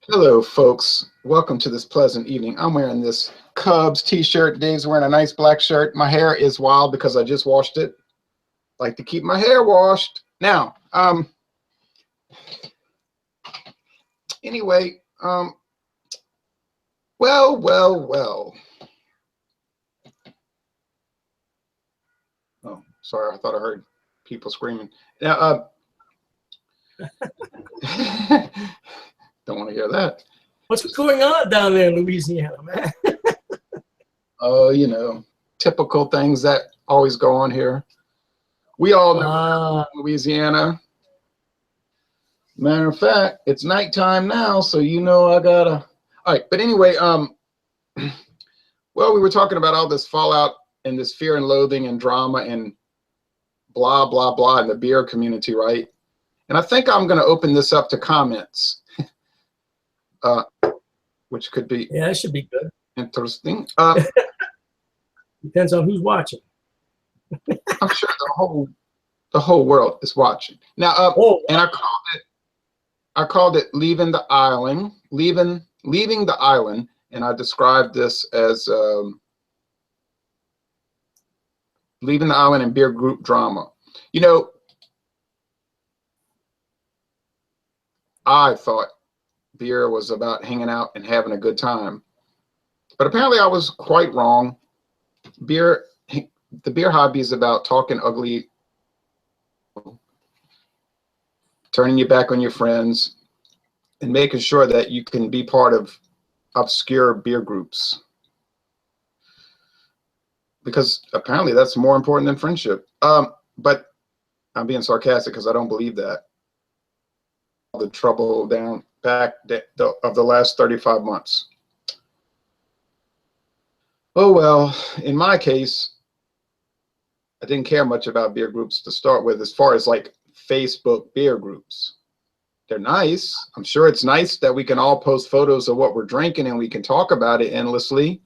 Hello, folks. Welcome to this pleasant evening. I'm wearing this Cubs t-shirt. Dave's wearing a nice black shirt. My hair is wild because I just washed it. Like to keep my hair washed. Now, anyway, well. Oh, sorry. I thought I heard people screaming. Now, don't want to hear that. What's going on down there in Louisiana, man? Oh, you know, typical things that always go on here. We all know Louisiana. Matter of fact, it's nighttime now, so you know I gotta. All right, but anyway, well, we were talking about all this fallout and this fear and loathing and drama and blah blah blah in the beer community, right? And I think I'm going to open this up to comments, which could be that should be good. Interesting. Depends on who's watching. I'm sure the whole world is watching now. And I called it leaving the island, leaving the island, and I described this as leaving the island and beer group drama. You know, I thought beer was about hanging out and having a good time, but apparently I was quite wrong. The beer hobby is about talking ugly, turning your back on your friends, and making sure that you can be part of obscure beer groups. Because apparently that's more important than friendship. But I'm being sarcastic because I don't believe that. The trouble of the last 35 months. Oh well, in my case, I didn't care much about beer groups to start with, as far as like Facebook beer groups. They're nice. I'm sure it's nice that we can all post photos of what we're drinking and we can talk about it endlessly.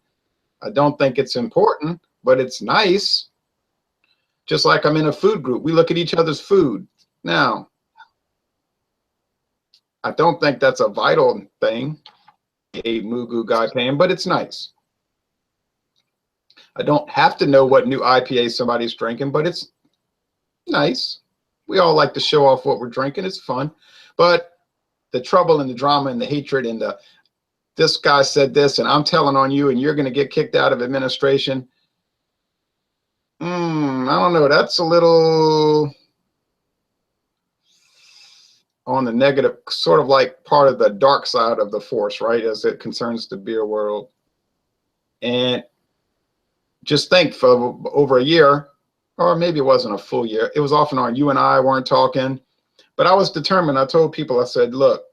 I don't think it's important, but it's nice. Just like I'm in a food group, we look at each other's food. Now, I don't think that's a vital thing, a Mugu guy paying, but it's nice. I don't have to know what new IPA somebody's drinking, but it's nice. We all like to show off what we're drinking. It's fun. But the trouble and the drama and the hatred and this guy said this and I'm telling on you and you're going to get kicked out of administration. I don't know. That's a little on the negative, sort of like part of the dark side of the force, right, as it concerns the beer world. And just think, for over a year, or maybe it wasn't a full year, it was off and on. You and I weren't talking, but I was determined. I told people, I said, look,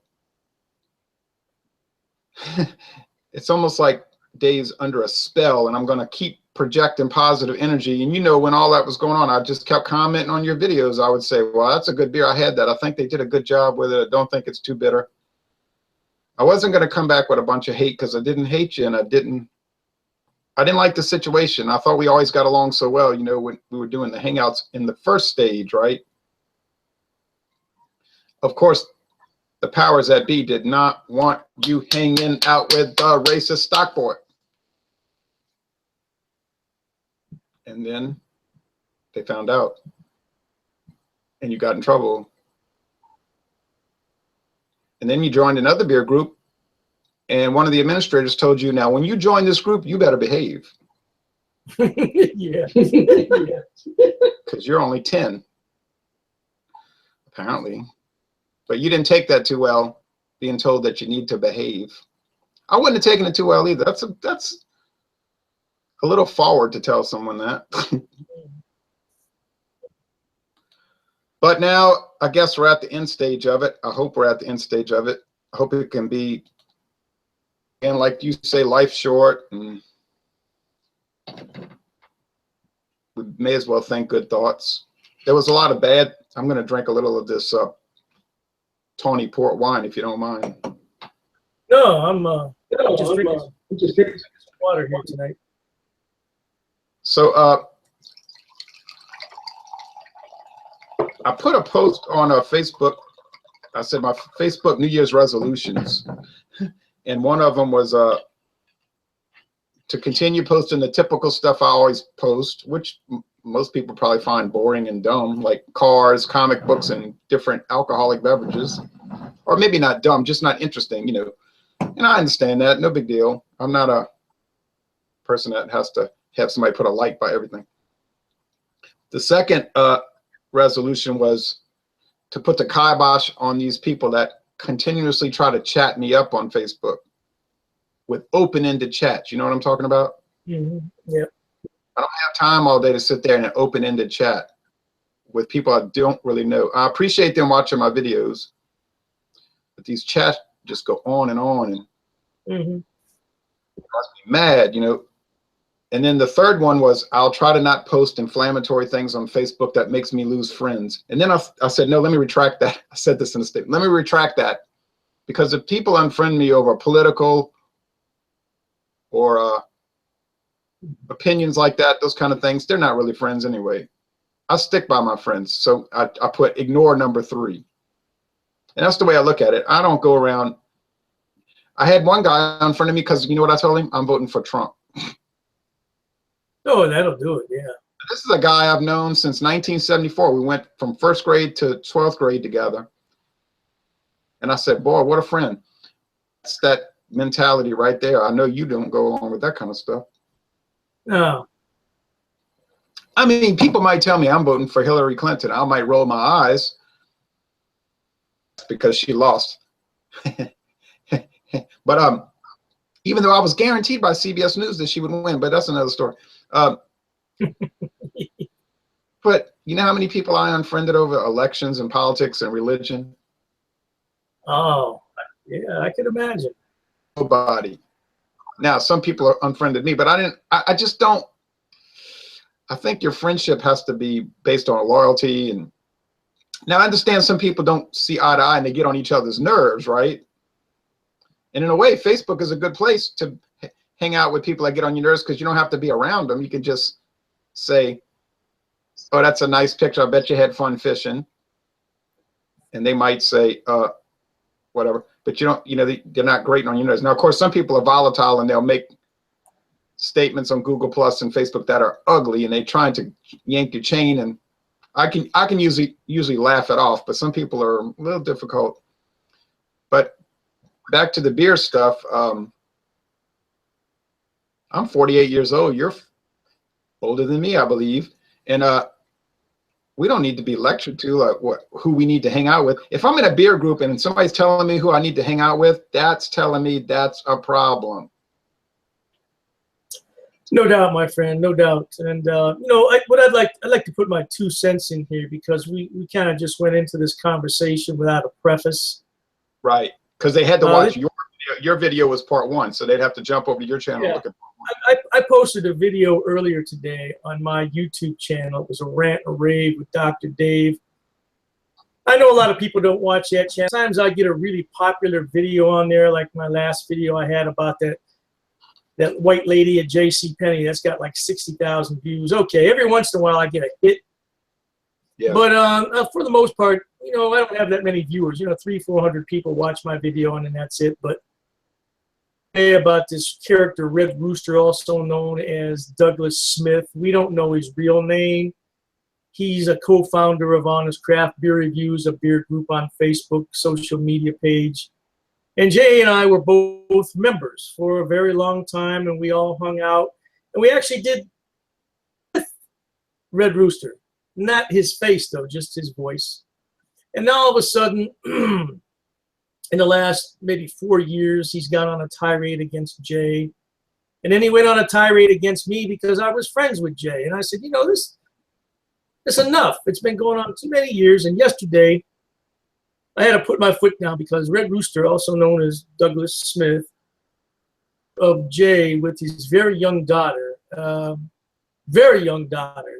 it's almost like Dave's under a spell, and I'm going to keep projecting positive energy. And you know, when all that was going on, I just kept commenting on your videos. I would say, well, that's a good beer. I had that. I think they did a good job with it. I don't think it's too bitter. I wasn't going to come back with a bunch of hate because I didn't hate you, and I didn't like the situation. I thought we always got along so well, you know, when we were doing the hangouts in the first stage, right? Of course, the powers that be did not want you hanging out with the racist stock boy. And then they found out, and you got in trouble. And then you joined another beer group, and one of the administrators told you, now, when you join this group, you better behave. Yeah. Because you're only 10, apparently. But you didn't take that too well, being told that you need to behave. I wouldn't have taken it too well either. That's a little forward to tell someone that. But now, I guess we're at the end stage of it. I hope we're at the end stage of it. I hope it can be, and like you say, life short, and we may as well think good thoughts. There was a lot of bad. I'm going to drink a little of this tawny port wine, if you don't mind. No, I'm just drinking some water here tonight. So I put a post on Facebook. I said my Facebook New Year's resolutions, and one of them was to continue posting the typical stuff I always post, which most people probably find boring and dumb, like cars, comic books, and different alcoholic beverages. Or maybe not dumb, just not interesting, you know. And I understand that, no big deal. I'm not a person that has to have somebody put a like by everything. The second resolution was to put the kibosh on these people that continuously try to chat me up on Facebook with open-ended chats. You know what I'm talking about? Mm-hmm. Yeah. I don't have time all day to sit there in an open-ended chat with people I don't really know. I appreciate them watching my videos, but these chats just go on, and mm-hmm. It must be mad, you know. And then the third one was I'll try to not post inflammatory things on Facebook that makes me lose friends. And then I said, no, let me retract that. I said this in a statement. Let me retract that, because if people unfriend me over political or opinions like that, those kind of things, they're not really friends anyway. I stick by my friends. So I put ignore number 3. And that's the way I look at it. I don't go around. I had one guy unfriended me because, you know what I told him? I'm voting for Trump. Oh, that'll do it, yeah. This is a guy I've known since 1974. We went from 1st grade to 12th grade together. And I said, boy, what a friend. That's that mentality right there. I know you don't go along with that kind of stuff. No. I mean, people might tell me I'm voting for Hillary Clinton. I might roll my eyes because she lost. But even though I was guaranteed by CBS News that she would win, but that's another story. But you know how many people I unfriended over elections and politics and religion? Oh, yeah, I can imagine. Nobody. Now, some people are unfriended me, but I just don't. I think your friendship has to be based on loyalty. And now I understand some people don't see eye to eye and they get on each other's nerves, right? And in a way, Facebook is a good place to hang out with people that get on your nerves, because you don't have to be around them. You can just say, oh, that's a nice picture. I bet you had fun fishing. And they might say, whatever. But you don't, you know, they're not grating on your nerves. Now, of course, some people are volatile and they'll make statements on Google Plus and Facebook that are ugly, and they're trying to yank your chain. And I can usually laugh it off, but some people are a little difficult. But back to the beer stuff. I'm 48 years old. You're older than me, I believe. And we don't need to be lectured to who we need to hang out with. If I'm in a beer group and somebody's telling me who I need to hang out with, that's telling me that's a problem. No doubt, my friend, no doubt. And you know, I'd like to put my 2 cents in here, because we kind of just went into this conversation without a preface. Right, because they had to watch your video was part 1, so they'd have to jump over to your channel and look at part 1. I posted a video earlier today on my YouTube channel. It was a rant or rave with Dr. Dave. I know a lot of people don't watch that channel. Sometimes I get a really popular video on there, like my last video I had about that white lady at JCPenney that's got like 60,000 views. Okay, every once in a while I get a hit. Yeah. But for the most part, you know, I don't have that many viewers. You know, 300-400 people watch my video, and then that's it. But about this character, Red Rooster, also known as Douglas Smith. We don't know his real name. He's a co-founder of Honest Craft Beer Reviews, a beer group on Facebook, social media page. And Jay and I were both members for a very long time, and we all hung out. And we actually did Red Rooster. Not his face, though, just his voice. And now all of a sudden, in the last maybe 4 years, he's gone on a tirade against Jay. And then he went on a tirade against me because I was friends with Jay. And I said, you know, this enough. It's been going on too many years. And yesterday, I had to put my foot down, because Red Rooster, also known as Douglas Smith, of Jay, with his very young daughter.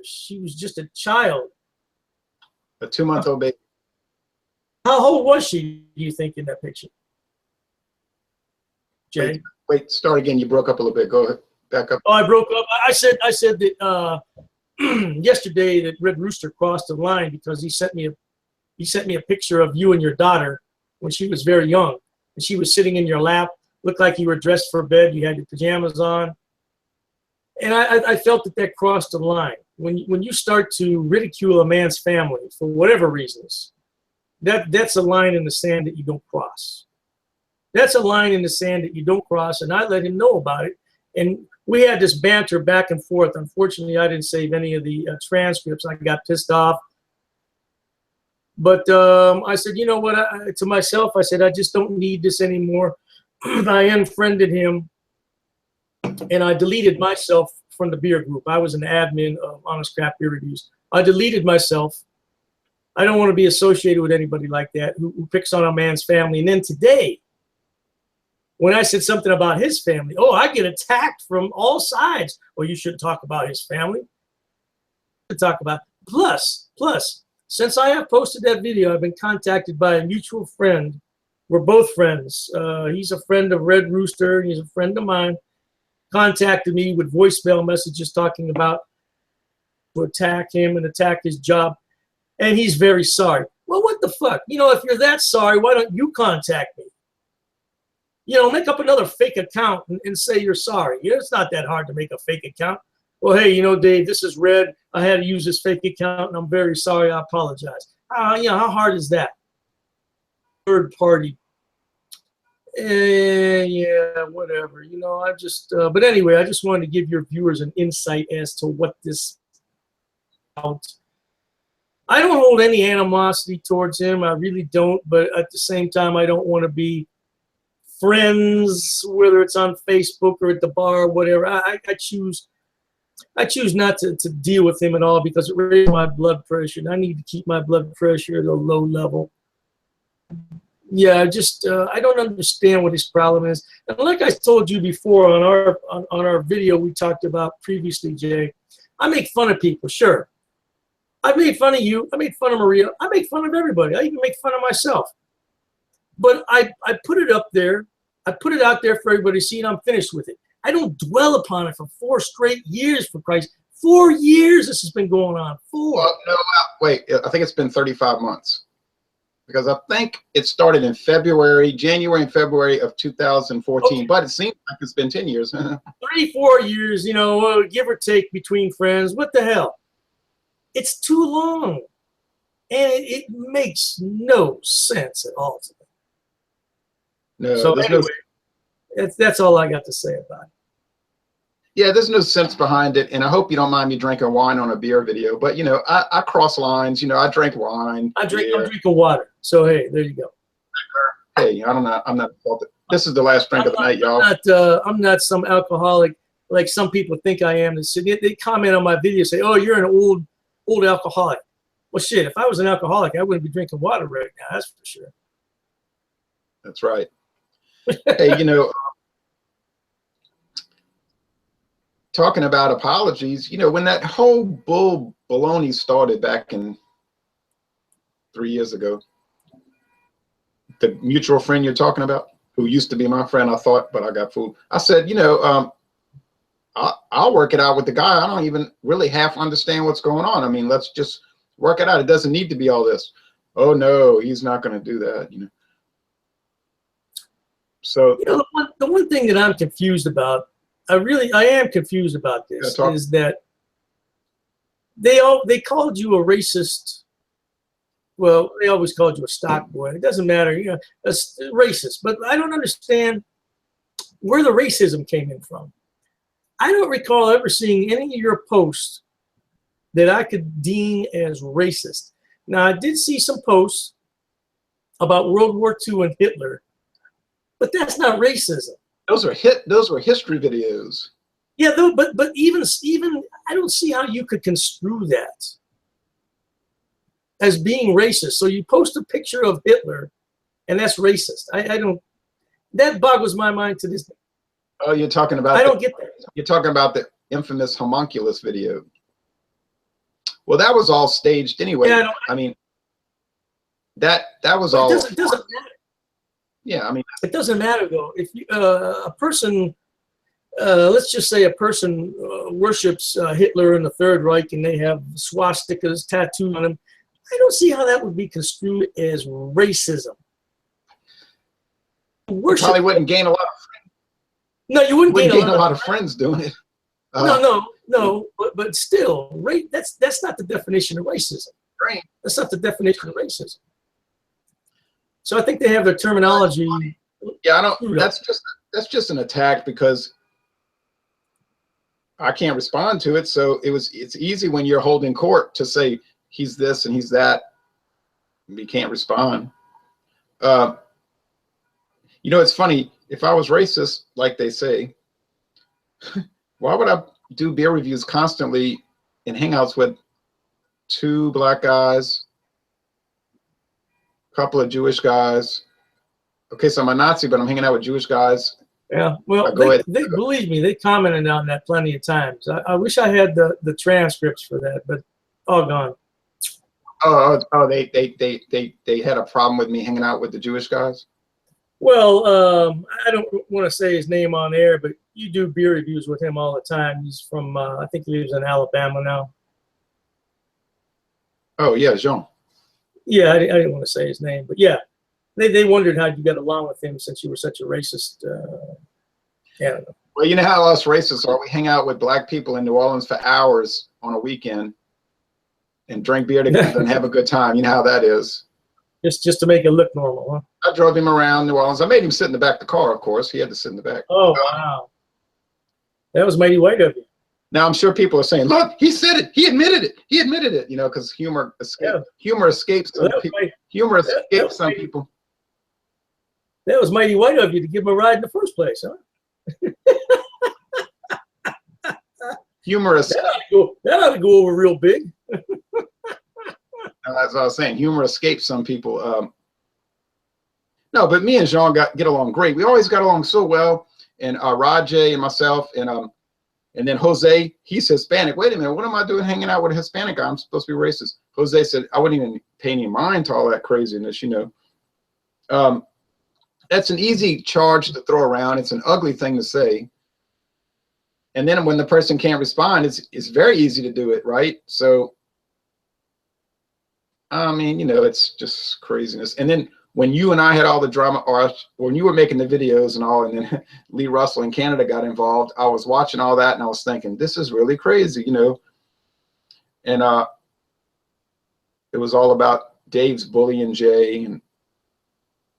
She was just a child. A 2-month-old baby. How old was she, do you think, in that picture? Jay? Wait, start again. You broke up a little bit. Go ahead. Back up. Oh, I broke up. I said that yesterday that Red Rooster crossed the line, because he sent me a picture of you and your daughter when she was very young, and she was sitting in your lap, looked like you were dressed for bed, you had your pajamas on. And I felt that that crossed the line. When you start to ridicule a man's family for whatever reasons, that's a line in the sand that you don't cross. That's a line in the sand that you don't cross, and I let him know about it. And we had this banter back and forth. Unfortunately, I didn't save any of the transcripts. I got pissed off. But I said, you know what, to myself, I said, I just don't need this anymore. I unfriended him, and I deleted myself from the beer group. I was an admin of Honest Craft Beer Reviews. I deleted myself. I don't want to be associated with anybody like that who picks on a man's family. And then today, when I said something about his family, oh, I get attacked from all sides. Well, you shouldn't talk about his family. To talk about. Plus, since I have posted that video, I've been contacted by a mutual friend. We're both friends. He's a friend of Red Rooster. He's a friend of mine. Contacted me with voicemail messages talking about to attack him and attack his job. And he's very sorry. Well, what the fuck? You know, if you're that sorry, why don't you contact me? You know, make up another fake account and say you're sorry. You know, it's not that hard to make a fake account. Well, hey, you know, Dave, this is Red. I had to use this fake account, and I'm very sorry. I apologize. You know, how hard is that? Third party. Yeah, whatever. You know, I just, but anyway, I just wanted to give your viewers an insight as to what this about. I don't hold any animosity towards him. I really don't. But at the same time, I don't want to be friends, whether it's on Facebook or at the bar or whatever. I choose not to deal with him at all because it raises my blood pressure, and I need to keep my blood pressure at a low level. Yeah, just I don't understand what his problem is. And like I told you before on our video we talked about previously, Jay, I make fun of people, sure. I made fun of you. I made fun of Maria. I make fun of everybody. I even make fun of myself. But I put it up there. I put it out there for everybody to see, and I'm finished with it. I don't dwell upon it for 4 straight years, for Christ. 4 years this has been going on. 4. Well, no, wait. I think it's been 35 months. Because I think it started in January and February of 2014. Okay. But it seems like it's been 10 years. 3, 4 years, you know, give or take between friends. What the hell? It's too long. And it makes no sense at all to me. No, so anyway, that's all I got to say about it. Yeah, there's no sense behind it, and I hope you don't mind me drinking wine on a beer video. But you know, I cross lines. You know, I drink wine. I'm drinking water. So hey, there you go. Hey, I'm not faulted. This is the last drink of the night, y'all. I'm not some alcoholic like some people think I am. They comment on my video, say, "Oh, you're an old alcoholic." Well, shit, if I was an alcoholic, I wouldn't be drinking water right now. That's for sure. That's right. Hey, you know, talking about apologies, you know, when that whole baloney started back in 3 years ago, the mutual friend you're talking about, who used to be my friend, I thought, but I got fooled. I said, you know, I'll work it out with the guy. I don't even really half understand what's going on. I mean, let's just work it out. It doesn't need to be all this. Oh no, he's not going to do that, you know. So, you know, the one thing that I'm confused about, I am confused about this, is that they called you a racist. Well, they always called you a stock boy. It doesn't matter, you know, a racist. But I don't understand where the racism came in from. I don't recall ever seeing any of your posts that I could deem as racist. Now, I did see some posts about World War II and Hitler, but that's not racism. Those were history videos. Yeah, though, but even I don't see how you could construe that as being racist. So you post a picture of Hitler, and that's racist. I don't. That boggles my mind to this day. Oh, you're talking about. I don't get that. You're talking about the infamous homunculus video. Well, that was all staged anyway. Yeah, I mean, that was all. It doesn't matter. Yeah, I mean, it doesn't matter though. If you, a person, let's just say a person worships Hitler and the Third Reich, and they have swastikas tattooed on them, I don't see how that would be construed as racism. You probably wouldn't gain a lot of No, you wouldn't gain a lot of friends doing it. No, but still, that's not the definition of racism. Right. That's not the definition of racism. So I think they have their terminology. Yeah, I don't. That's just an attack because I can't respond to it. So it's easy when you're holding court to say he's this and he's that. We can't respond. You know, it's funny. If I was racist, like they say, why would I do beer reviews constantly in hangouts with 2 black guys, a couple of Jewish guys? Okay, so I'm a Nazi, but I'm hanging out with Jewish guys. Yeah, well, they believe me. They commented on that plenty of times. I wish I had the transcripts for that, but all gone. Oh, they had a problem with me hanging out with the Jewish guys. Well, I don't want to say his name on air, but you do beer reviews with him all the time. He's from, I think he lives in Alabama now. Oh yeah, Jean. Yeah, I didn't want to say his name, but yeah, they wondered how you got along with him since you were such a racist. Yeah. Well, you know how us racists are. We hang out with black people in New Orleans for hours on a weekend and drink beer together and have a good time. You know how that is. Just to make it look normal, huh? I drove him around New Orleans. I made him sit in the back of the car, of course. He had to sit in the back. Oh, wow. That was mighty white of you. Now, I'm sure people are saying, look, he said it. He admitted it. He admitted it, you know, because humor escapes some people. Humor escapes some people. That was mighty white of you to give him a ride in the first place, huh? Humor that ought to go over real big. That's what I was saying. Humor escapes some people. No, but me and Jean get along great. We always got along so well. And Rajay and myself, and then Jose, he's Hispanic. Wait a minute, what am I doing hanging out with a Hispanic guy? I'm supposed to be racist. Jose said, I wouldn't even pay any mind to all that craziness, you know. That's an easy charge to throw around. It's an ugly thing to say. And then when the person can't respond, it's very easy to do it, right? So, I mean, you know, it's just craziness. And then when you and I had all the drama, or when you were making the videos and all, and then Lee Russell in Canada got involved, I was watching all that and I was thinking, this is really crazy, you know. And it was all about Dave's bullying Jay, and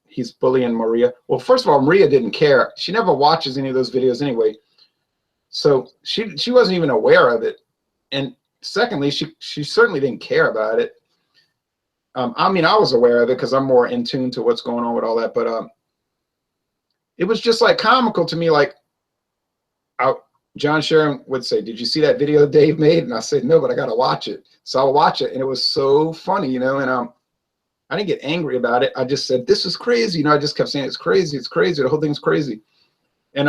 he's bullying Maria. Well, first of all, Maria didn't care. She never watches any of those videos anyway. So she wasn't even aware of it. And secondly, she certainly didn't care about it. I mean, I was aware of it because I'm more in tune to what's going on with all that, but it was just like comical to me. Like John Sharon would say, did you see that video Dave made? And I said, no, but I got to watch it. So I'll watch it. And it was so funny, you know, and I didn't get angry about it. I just said, this is crazy. You know, I just kept saying, it's crazy. It's crazy. The whole thing's crazy. And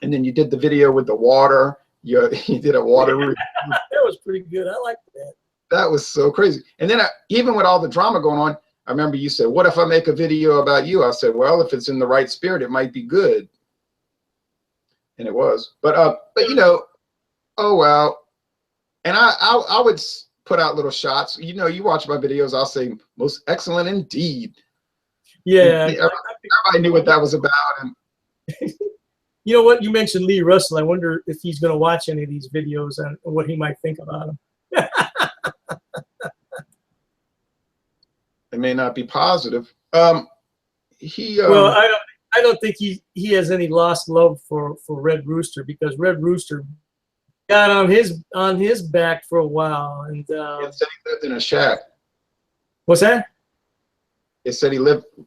then you did the video with the water. You did a water review. That was pretty good. I liked that. That was so crazy. And then even with all the drama going on, I remember you said, what if I make a video about you? I said, well, if it's in the right spirit, it might be good. And it was. But you know, oh, well. And I would put out little shots. You know, you watch my videos, I'll say, most excellent indeed. Yeah. Everybody knew what that was about. And you know what? You mentioned Lee Russell. I wonder if he's going to watch any of these videos and what he might think about them. It may not be positive. Well, I don't think he has any lost love for Red Rooster, because Red Rooster got on his back for a while, and it said he lived in a shack. What's that? It said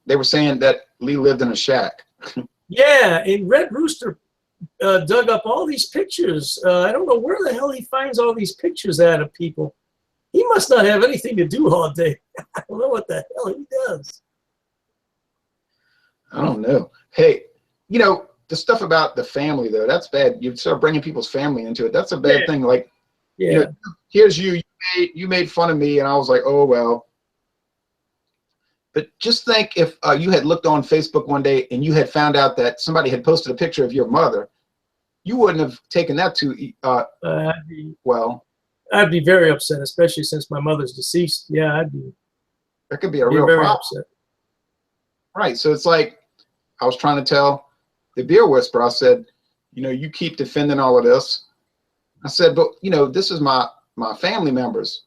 they were saying that Lee lived in a shack. Yeah, and Red Rooster dug up all these pictures. I don't know where the hell he finds all these pictures out of people. He must not have anything to do all day. I don't know what the hell he does. I don't know. Hey, you know, the stuff about the family, though, that's bad. You start bringing people's family into it. That's a bad thing. Like, yeah. You know, here's you made fun of me, and I was like, oh, well. But just think if you had looked on Facebook one day and you had found out that somebody had posted a picture of your mother, you wouldn't have taken that too well. I'd be very upset, especially since my mother's deceased. Yeah, I'd be. That could be a real problem. Upset. Right. So it's like, I was trying to tell the beer whisperer, I said, you know, you keep defending all of this. I said, but you know, this is my family members.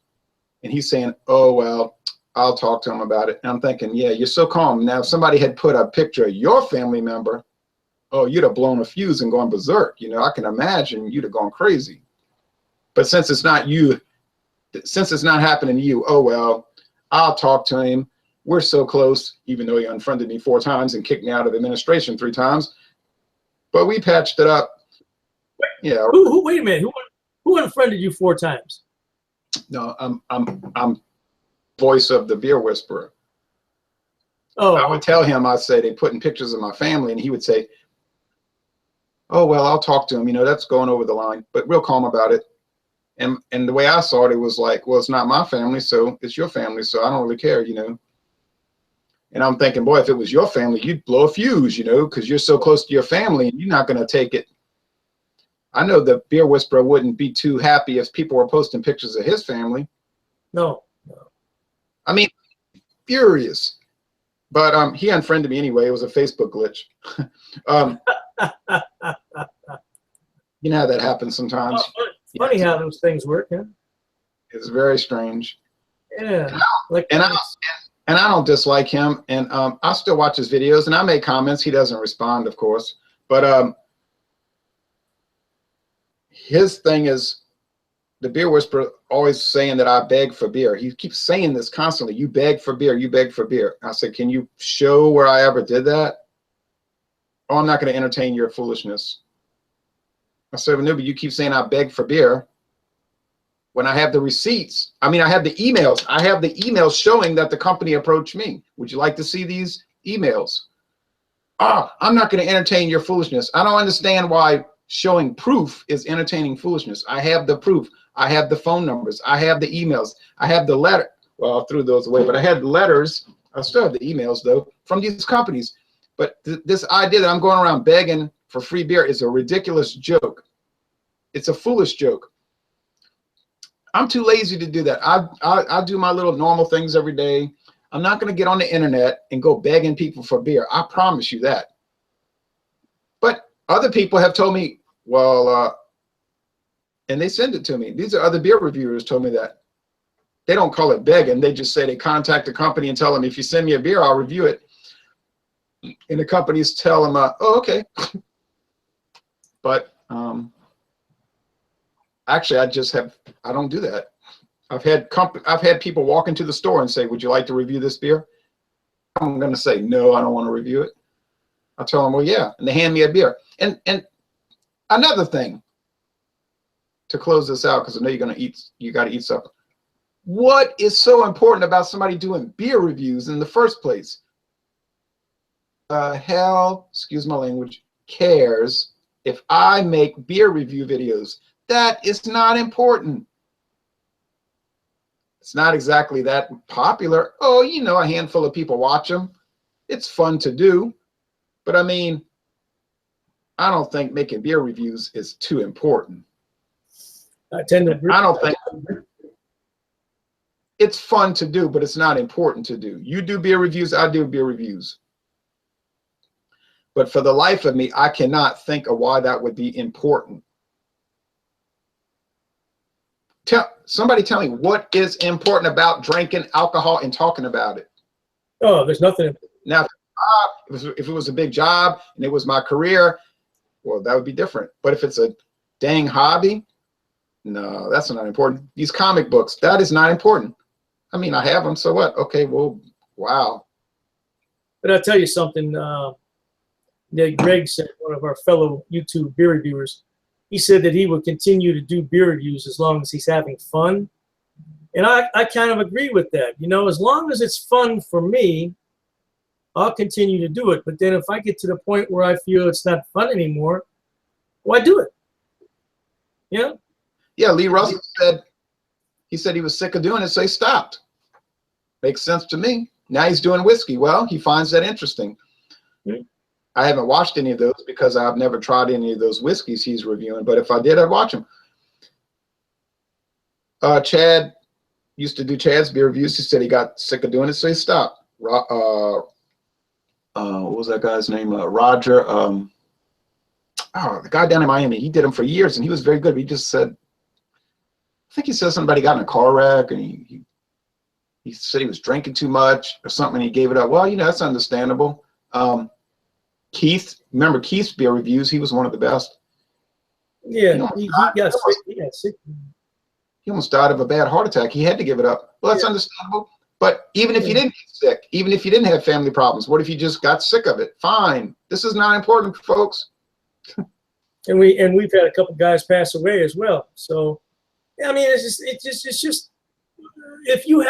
And he's saying, oh, well, I'll talk to him about it. And I'm thinking, yeah, you're so calm. Now, if somebody had put a picture of your family member, oh, you'd have blown a fuse and gone berserk. You know, I can imagine you'd have gone crazy. But since it's not you, since it's not happening to you, oh, well, I'll talk to him. We're so close, even though he unfriended me 4 times and kicked me out of administration 3 times. But we patched it up. Yeah. Wait a minute. Who unfriended you 4 times? No, I'm voice of the beer whisperer. Oh, I would tell him, I'd say, they putting pictures of my family, and he would say, oh, well, I'll talk to him. You know, that's going over the line, but real calm about it. And the way I saw it, it was like, well, it's not my family, so it's your family, so I don't really care, you know. And I'm thinking, boy, if it was your family, you'd blow a fuse, you know, because you're so close to your family, and you're not going to take it. I know the beer whisperer wouldn't be too happy if people were posting pictures of his family. No. I mean, furious. But he unfriended me anyway. It was a Facebook glitch. You know how that happens sometimes. Funny how those things work, huh? It's very strange. Yeah. And I don't dislike him. And I still watch his videos, and I make comments. He doesn't respond, of course. But his thing is, the beer whisperer always saying that I beg for beer. He keeps saying this constantly. You beg for beer. You beg for beer. I said, can you show where I ever did that? Oh, I'm not going to entertain your foolishness. I said, well, no, but you keep saying I beg for beer when I have the receipts. I mean, I have the emails. I have the emails showing that the company approached me. Would you like to see these emails? I'm not going to entertain your foolishness. I don't understand why showing proof is entertaining foolishness. I have the proof. I have the phone numbers. I have the emails. I have the letter. Well, I threw those away, but I had letters. I still have the emails, though, from these companies. But this idea that I'm going around begging for free beer is a ridiculous joke. It's a foolish joke. I'm too lazy to do that. I do my little normal things every day. I'm not going to get on the internet and go begging people for beer. I promise you that. But other people have told me, well, and they send it to me. These are other beer reviewers told me that. They don't call it begging. They just say they contact the company and tell them, if you send me a beer, I'll review it. And the companies tell them, oh, okay. But actually, I don't do that. I've had people walk into the store and say, would you like to review this beer? I'm going to say, no, I don't want to review it. I tell them, well, yeah. And they hand me a beer. And another thing to close this out, because I know you got to eat supper. What is so important about somebody doing beer reviews in the first place? Hell, excuse my language, cares if I make beer review videos? That is not important. It's not exactly that popular. Oh, you know, a handful of people watch them. It's fun to do. But I mean, I don't think making beer reviews is too important. I tend to agree. I don't think it's fun to do, but it's not important to do. You do beer reviews, I do beer reviews. But for the life of me, I cannot think of why that would be important. Somebody tell me what is important about drinking alcohol and talking about it. Oh, there's nothing. Now, if it was a big job and it was my career, well, that would be different. But if it's a dang hobby, no, that's not important. These comic books, that is not important. I mean, I have them, so what? Okay, well, wow. But I'll tell you something. Greg said, one of our fellow YouTube beer reviewers, he said that he would continue to do beer reviews as long as he's having fun. And I kind of agree with that. You know, as long as it's fun for me, I'll continue to do it. But then if I get to the point where I feel it's not fun anymore, why do it? You know? Yeah, Lee Russell said, he said he was sick of doing it, so he stopped. Makes sense to me. Now he's doing whiskey. Well, he finds that interesting. Mm-hmm. I haven't watched any of those because I've never tried any of those whiskeys he's reviewing, but if I did, I'd watch them. Chad used to do Chad's beer reviews. He said he got sick of doing it, so he stopped. What was that guy's name? Roger. Oh, the guy down in Miami. He did them for years, and he was very good. He just said, I think he said somebody got in a car wreck, and he said he was drinking too much or something, and he gave it up. Well, you know, that's understandable. Keith, remember Keith's beer reviews? He was one of the best. Yeah, he got sick. He got sick. He almost died of a bad heart attack. He had to give it up. Well, that's understandable. But even if you didn't get sick, even if you didn't have family problems, what if you just got sick of it? Fine. This is not important, folks. And we've had a couple guys pass away as well. So, I mean, it's just if you're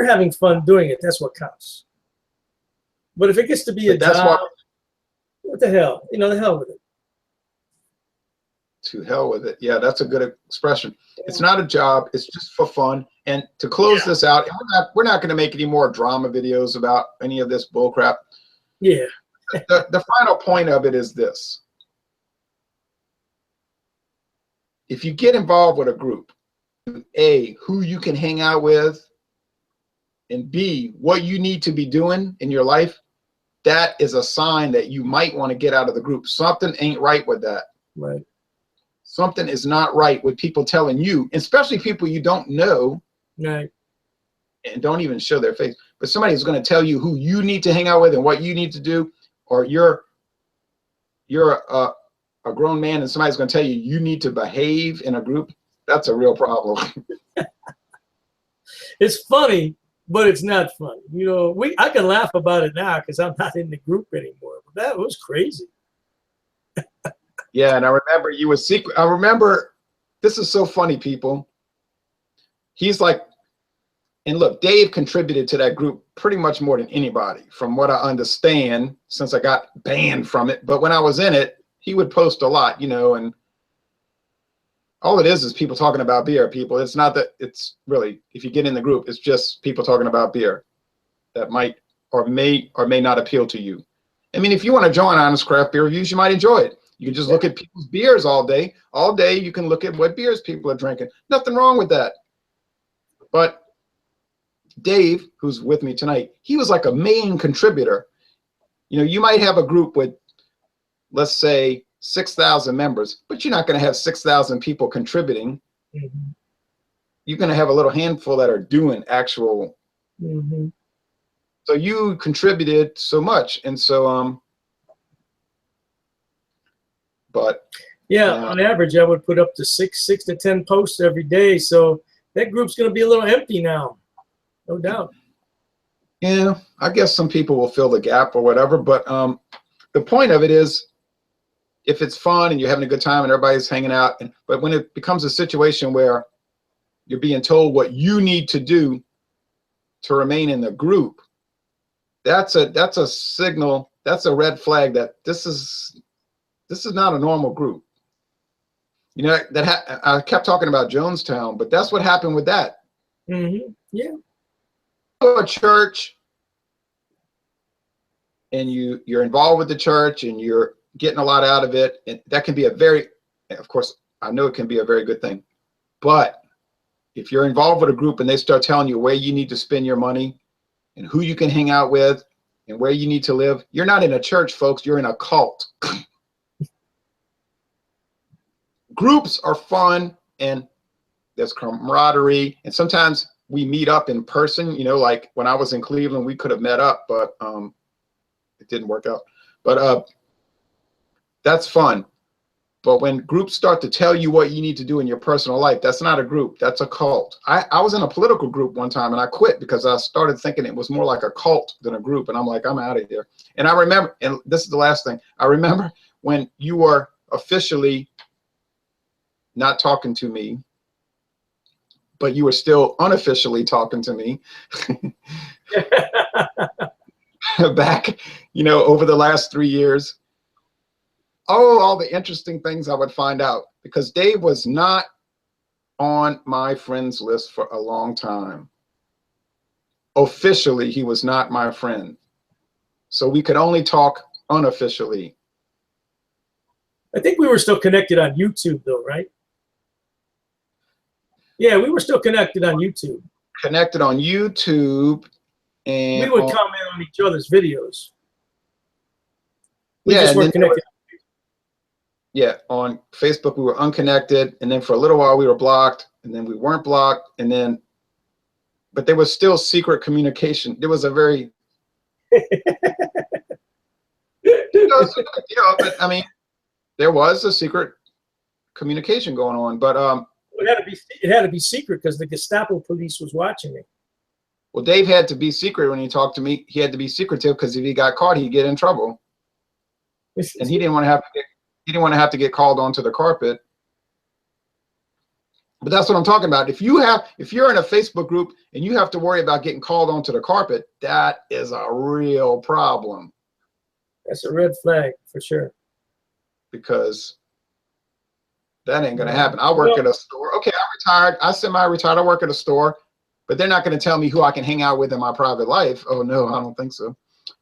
having fun doing it, that's what counts. But if it gets to be a job, what the hell? You know, the hell with it. To hell with it. Yeah, that's a good expression. It's not a job. It's just for fun. And to close this out, we're not going to make any more drama videos about any of this bull crap. Yeah. The final point of it is this. If you get involved with a group, A, who you can hang out with, and B, what you need to be doing in your life, that is a sign that you might want to get out of the group. Something ain't right with that. Right. Something is not right with people telling you, especially people you don't know, right, and don't even show their face. But somebody is going to tell you who you need to hang out with and what you need to do, or you're a grown man and somebody's going to tell you you need to behave in a group. That's a real problem. It's funny, but it's not funny. You know, I can laugh about it now because I'm not in the group anymore. But that was crazy. Yeah, and I remember you were secret. I remember, this is so funny, people. He's like, and look, Dave contributed to that group pretty much more than anybody, from what I understand, since I got banned from it. But when I was in it, he would post a lot, you know, and all it is people talking about beer, people. It's not that, it's really, if you get in the group, it's just people talking about beer that might or may not appeal to you. I mean, if you want to join Honest Craft Beer Reviews, you might enjoy it. You can just look at people's beers all day. All day you can look at what beers people are drinking. Nothing wrong with that. But Dave, who's with me tonight, he was like a main contributor. You know, you might have a group with, let's say, 6,000 members, but you're not going to have 6,000 people contributing. Mm-hmm. You're going to have a little handful that are doing actual. Mm-hmm. So you contributed so much. And so, but yeah, on average, I would put up to six to 10 posts every day. So that group's going to be a little empty now, no doubt. Yeah, I guess some people will fill the gap or whatever. But the point of it is, if it's fun and you're having a good time and everybody's hanging out, but when it becomes a situation where you're being told what you need to do to remain in the group, that's a signal, that's a red flag that this is not a normal group. You know, I kept talking about Jonestown, but that's what happened with that. Mm-hmm. Yeah. A church, and you're involved with the church and you're getting a lot out of it, and that can be of course, I know it can be a very good thing. But if you're involved with a group and they start telling you where you need to spend your money and who you can hang out with and where you need to live, you're not in a church, folks, you're in a cult. Groups are fun and there's camaraderie, and sometimes we meet up in person. You know, like when I was in Cleveland, we could have met up, but it didn't work out. But that's fun. But when groups start to tell you what you need to do in your personal life, that's not a group, that's a cult. I was in a political group one time and I quit because I started thinking it was more like a cult than a group, and I'm like, I'm out of here. And I remember, and this is the last thing, I remember when you were officially not talking to me, but you were still unofficially talking to me back, you know, over the last 3 years. Oh, all the interesting things I would find out, because Dave was not on my friends list for a long time. Officially, he was not my friend. So we could only talk unofficially. I think we were still connected on YouTube though, right? Yeah, we were still connected on YouTube. Connected on YouTube, and we would comment on each other's videos. We just weren't connected. Yeah, on Facebook we were unconnected, and then for a little while we were blocked, and then we weren't blocked, and then, but there was still secret communication. There was a very, but I mean, there was a secret communication going on, but it had to be secret because the Gestapo police was watching me. well, Dave had to be secret when he talked to me. He had to be secretive because if he got caught, he'd get in trouble, and he didn't want to have to get. He didn't want to have to get called onto the carpet. But that's what I'm talking about. If you're in a Facebook group and you have to worry about getting called onto the carpet, that is a real problem. That's a red flag for sure. Because that ain't gonna happen. I work at a store. Okay, I'm retired. I semi-retired. I work at a store, but they're not gonna tell me who I can hang out with in my private life. Oh no, I don't think so.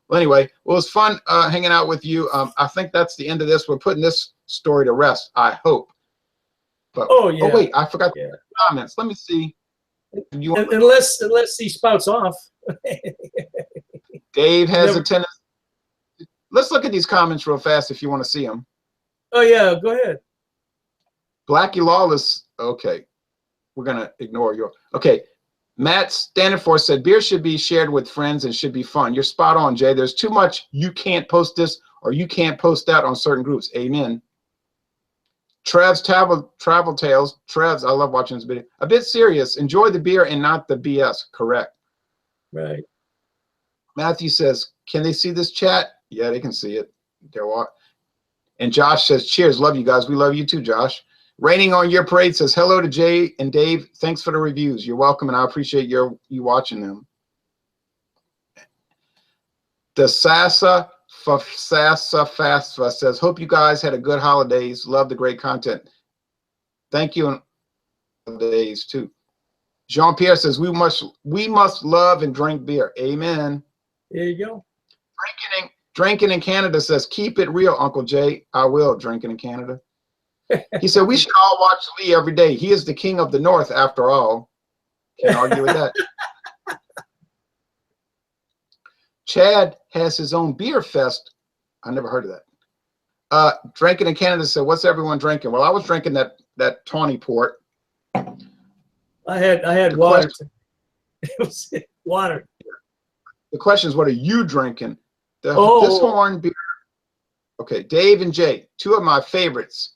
Well, anyway, well, it was fun hanging out with you. I think that's the end of this. We're putting this story to rest, I hope. But, oh, yeah. Oh, wait, I forgot the comments. Let me see. Unless he spouts off. Dave has a tendency. Let's look at these comments real fast if you want to see them. Oh, yeah, go ahead. Blackie Lawless. Okay, we're going to ignore your. Okay. Matt Standiford said, beer should be shared with friends and should be fun. You're spot on, Jay. There's too much. You can't post this or you can't post that on certain groups. Amen. Trev's Travel Tales. Trev's, I love watching this video. A bit serious. Enjoy the beer and not the BS. Correct. Right. Matthew says, can they see this chat? Yeah, they can see it. There are. And Josh says, cheers. Love you guys. We love you too, Josh. Raining on Your Parade says, hello to Jay and Dave. Thanks for the reviews. You're welcome, and I appreciate you watching them. The Sasa Fasta says, hope you guys had a good holidays. Love the great content. Thank you, and holidays too. Jean-Pierre says, we must love and drink beer. Amen. There you go. Drinking in Canada says, keep it real, Uncle Jay. I will. Drinking in Canada. He said, we should all watch Lee every day. He is the king of the North, after all. Can't argue with that. Chad has his own beer fest. I never heard of that. Drinking in Canada said, what's everyone drinking? Well, I was drinking that tawny port. I had water. It was water. The question is, what are you drinking? This Oh. horn beer. Okay, Dave and Jay, two of my favorites.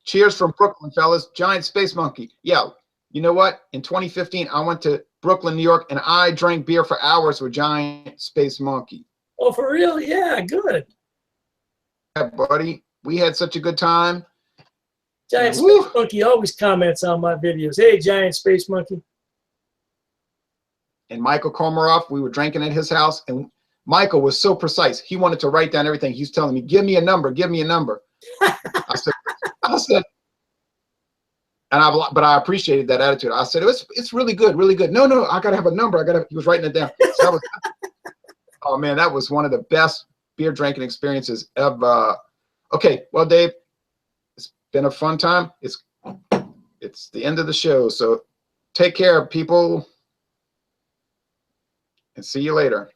Cheers from Brooklyn, fellas. Giant Space Monkey. Yeah, you know what? In 2015, I went to Brooklyn, New York, and I drank beer for hours with Giant Space Monkey. Oh, for real? Yeah, good. Yeah, buddy. We had such a good time. Giant Space Monkey always comments on my videos. Hey, Giant Space Monkey. And Michael Komarov, we were drinking at his house, and Michael was so precise. He wanted to write down everything. He's telling me, give me a number, give me a number. I said, but I appreciated that attitude. I said, it's really good, really good. No, I gotta have a number. He was writing it down. So oh man, that was one of the best beer drinking experiences ever. Okay, well, Dave, it's been a fun time. It's the end of the show, so take care, people, and see you later.